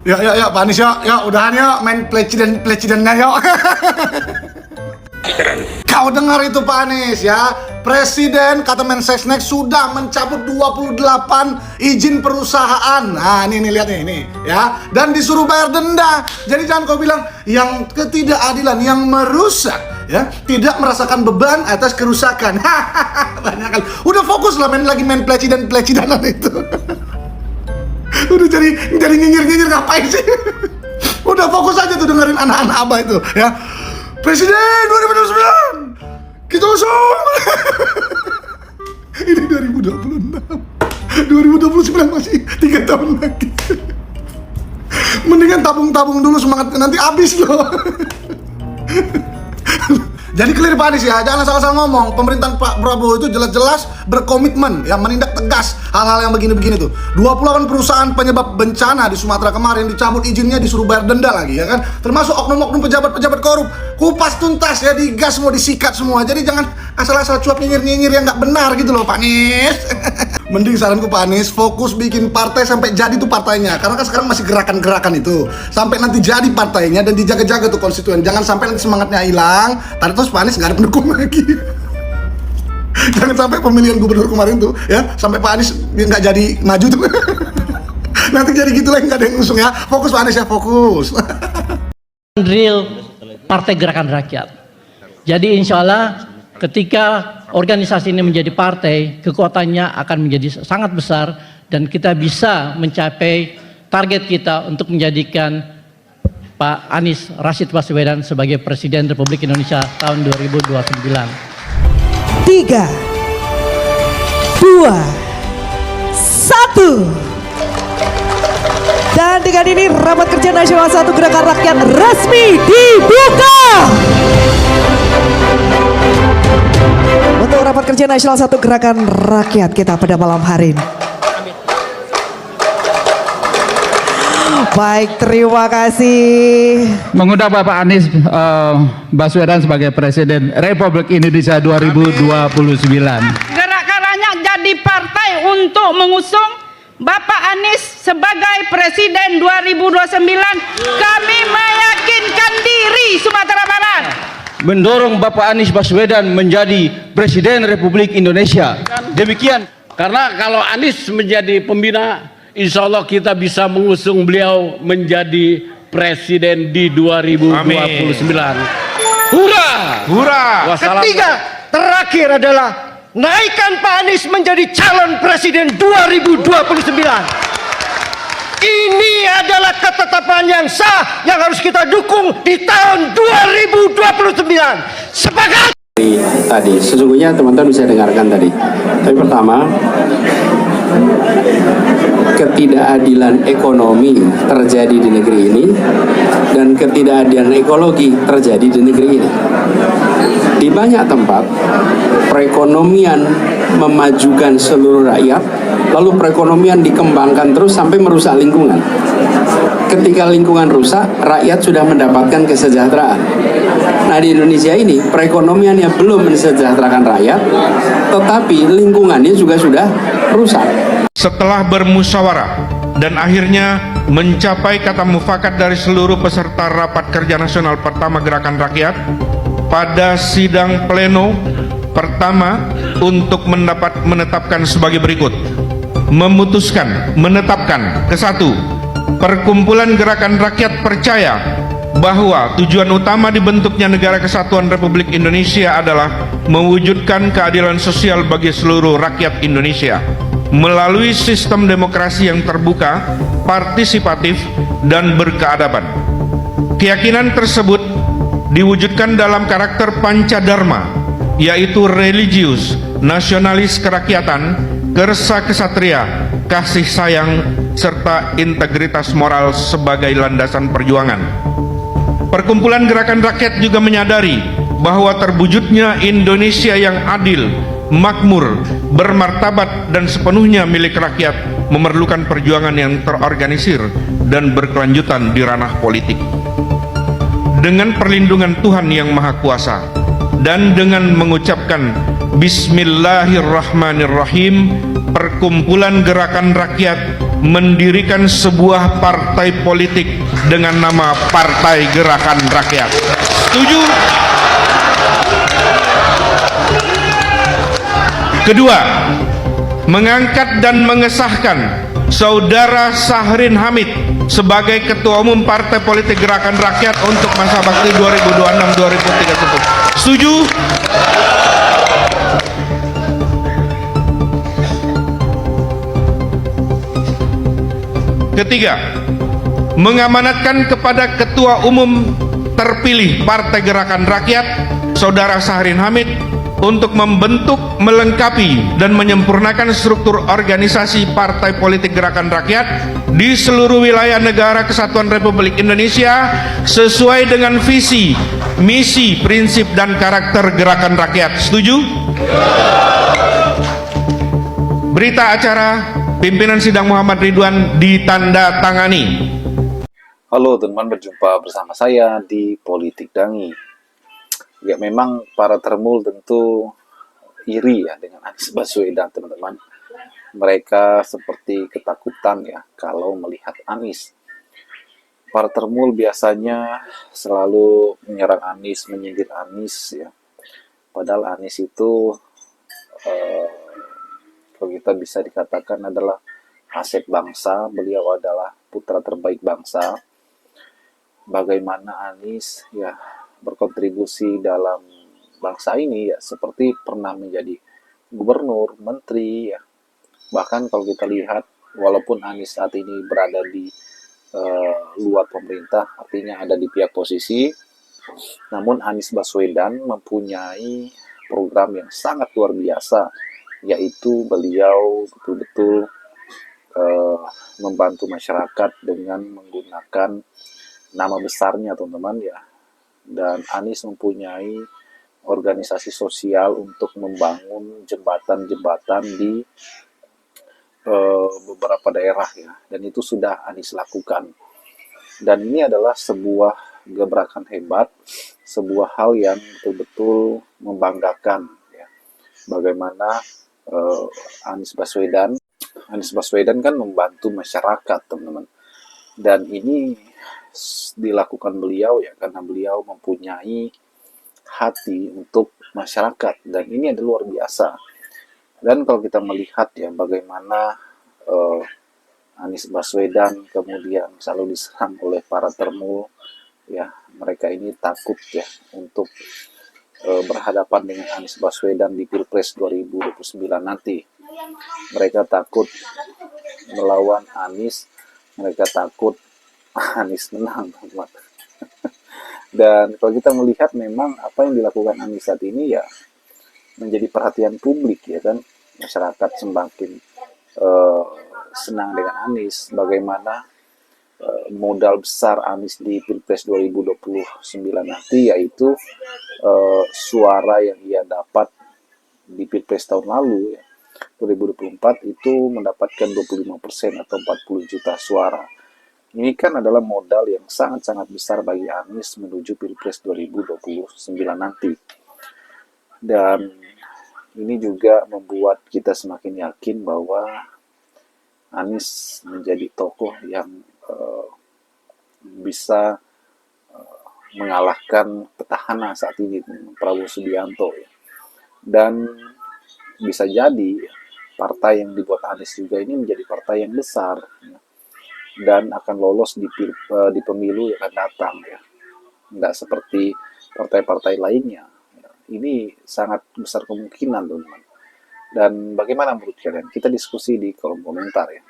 Ya, Pak Anies ya, udahan ya main plecidennya yuk. Kau dengar itu Pak Anies ya, Presiden kata Mensesnek sudah mencabut 28 izin perusahaan. Nah ini lihat nih ya, dan disuruh bayar denda. Jadi jangan kau bilang yang ketidakadilan, yang merusak ya, tidak merasakan beban atas kerusakan. Banyak kali. Udah fokus lah main plecidanan itu. Udah jadi nyinyir ngapain sih? Udah fokus aja tuh dengerin anak-anak abah itu ya. Presiden 2029 kita usung. Ini 2026, 2029 masih 3 tahun lagi. Mendingan tabung dulu, semangat nanti habis loh. Jadi clear Pak Anies ya, jangan salah ngomong. Pemerintahan Pak Prabowo itu jelas-jelas berkomitmen ya, menindak tegas hal-hal yang begini-begini tuh. 28 perusahaan penyebab bencana di Sumatera kemarin dicabut izinnya, disuruh bayar denda lagi ya kan. Termasuk oknum-oknum pejabat-pejabat korup. Kupas tuntas ya, digas semua, disikat semua. Jadi jangan asal-asal cuap nyinyir-nyinyir yang nggak benar gitu loh Pak Anies. Mending saranku Pak Anies fokus bikin partai sampai jadi tuh partainya. Karena kan sekarang masih gerakan-gerakan itu. Sampai nanti jadi partainya dan dijaga-jaga tuh konstituen. Jangan sampai nanti semangatnya hilang. Tadi terus Pak Anies nggak ada pendukung lagi. Jangan sampai pemilihan gubernur kemarin tuh ya, sampai Pak Anies nggak jadi maju tuh. Nanti jadi gitu lagi, nggak ada yang ngusung ya. Fokus Pak Anies ya, fokus. Real Partai Gerakan Rakyat. Jadi insya Allah ketika organisasi ini menjadi partai, kekuatannya akan menjadi sangat besar dan kita bisa mencapai target kita untuk menjadikan Pak Anies Rashid Baswedan sebagai Presiden Republik Indonesia tahun 2029. 3, 2, 1. Dan dengan ini Rapat Kerja Nasional 1 Gerakan Rakyat resmi dibuka. Untuk Rapat Kerja Nasional 1 Gerakan Rakyat kita pada malam hari ini. Baik, terima kasih. Mengundang Bapak Anies Baswedan sebagai Presiden Republik Indonesia 2029. Gerakan Rakyat jadi partai untuk mengusung Bapak Anies sebagai Presiden 2029. Kami meyakinkan diri Sumatera Barat mendorong Bapak Anies Baswedan menjadi Presiden Republik Indonesia. Demikian, karena kalau Anies menjadi pembina, insya Allah kita bisa mengusung beliau menjadi Presiden di 2029. Hurra! Hurra! Ketiga, terakhir adalah naikkan Pak Anies menjadi calon Presiden 2029. Ini adalah ketetapan yang sah yang harus kita dukung di tahun 2029. Sepakat? Tadi sesungguhnya teman-teman bisa dengarkan tadi. Tapi pertama, ketidakadilan ekonomi terjadi di negeri ini dan ketidakadilan ekologi terjadi di negeri ini. Di banyak tempat perekonomian memajukan seluruh rakyat, lalu perekonomian dikembangkan terus sampai merusak lingkungan. Ketika lingkungan rusak, rakyat sudah mendapatkan kesejahteraan. Nah di Indonesia ini perekonomiannya belum mensejahterakan rakyat, tetapi lingkungannya juga sudah rusak. Setelah bermusyawarah dan akhirnya mencapai kata mufakat dari seluruh peserta Rapat Kerja Nasional pertama Gerakan Rakyat pada sidang pleno pertama untuk menetapkan sebagai berikut. Menetapkan ke-1, Perkumpulan Gerakan Rakyat percaya bahwa tujuan utama dibentuknya Negara Kesatuan Republik Indonesia adalah mewujudkan keadilan sosial bagi seluruh rakyat Indonesia melalui sistem demokrasi yang terbuka, partisipatif, dan berkeadaban. Keyakinan tersebut diwujudkan dalam karakter Pancadharma, yaitu religius, nasionalis kerakyatan, kersa kesatria, kasih sayang, serta integritas moral sebagai landasan perjuangan. Perkumpulan Gerakan Rakyat juga menyadari bahwa terwujudnya Indonesia yang adil, makmur, bermartabat, dan sepenuhnya milik rakyat memerlukan perjuangan yang terorganisir dan berkelanjutan di ranah politik. Dengan perlindungan Tuhan Yang Maha Kuasa dan dengan mengucapkan Bismillahirrahmanirrahim, Perkumpulan Gerakan Rakyat mendirikan sebuah partai politik dengan nama Partai Gerakan Rakyat. Setuju? Kedua, mengangkat dan mengesahkan Saudara Syahrin Hamid sebagai Ketua Umum Partai Politik Gerakan Rakyat untuk masa bakti 2026-2030. Setuju? Ketiga, mengamanatkan kepada Ketua Umum terpilih Partai Gerakan Rakyat, Saudara Syahrin Hamid, untuk membentuk, melengkapi, dan menyempurnakan struktur organisasi Partai Politik Gerakan Rakyat di seluruh wilayah negara Kesatuan Republik Indonesia sesuai dengan visi, misi, prinsip, dan karakter Gerakan Rakyat. Setuju? Berita acara pimpinan sidang Muhammad Ridwan ditandatangani. Halo teman, berjumpa bersama saya di Politik Dangi. Ya, memang para termul tentu iri ya dengan Anies Baswedan, teman-teman. Mereka seperti ketakutan ya kalau melihat Anies. Para termul biasanya selalu menyerang Anies, menyindir Anies ya. Padahal Anies itu kalau kita bisa dikatakan adalah aset bangsa, beliau adalah putra terbaik bangsa. Bagaimana Anies ya berkontribusi dalam bangsa ini ya, seperti pernah menjadi gubernur, menteri ya. Bahkan kalau kita lihat, walaupun Anies saat ini berada di luar pemerintah, artinya ada di pihak posisi, namun Anies Baswedan mempunyai program yang sangat luar biasa, yaitu beliau betul-betul membantu masyarakat dengan menggunakan nama besarnya, teman-teman ya. Dan Anies mempunyai organisasi sosial untuk membangun jembatan-jembatan di beberapa daerah ya, dan itu sudah Anies lakukan. Dan ini adalah sebuah gebrakan hebat, sebuah hal yang betul-betul membanggakan ya. Bagaimana Anies Baswedan kan membantu masyarakat, teman-teman. Dan ini dilakukan beliau ya karena beliau mempunyai hati untuk masyarakat, dan ini adalah luar biasa. Dan kalau kita melihat ya bagaimana Anies Baswedan kemudian selalu diserang oleh para termul ya, mereka ini takut ya untuk berhadapan dengan Anies Baswedan di Pilpres 2029 nanti. Mereka takut melawan Anies, mereka takut Anies menang, teman-teman. Dan kalau kita melihat memang apa yang dilakukan Anies saat ini ya menjadi perhatian publik ya kan, masyarakat semakin senang dengan Anies. Bagaimana modal besar Anies di Pilpres 2029 nanti, yaitu suara yang ia dapat di Pilpres tahun lalu ya, 2024 itu mendapatkan 25% atau 40 juta suara. Ini kan adalah modal yang sangat-sangat besar bagi Anies menuju Pilpres 2029 nanti. Dan ini juga membuat kita semakin yakin bahwa Anies menjadi tokoh yang bisa mengalahkan petahana saat ini, Prabowo Subianto ya. Dan bisa jadi partai yang dibuat Anies juga ini menjadi partai yang besar ya, dan akan lolos di pemilu yang akan datang ya. Nggak seperti partai-partai lainnya ya. Ini sangat besar kemungkinan, teman-teman. Dan bagaimana menurut kalian? Kita diskusi di kolom komentar ya.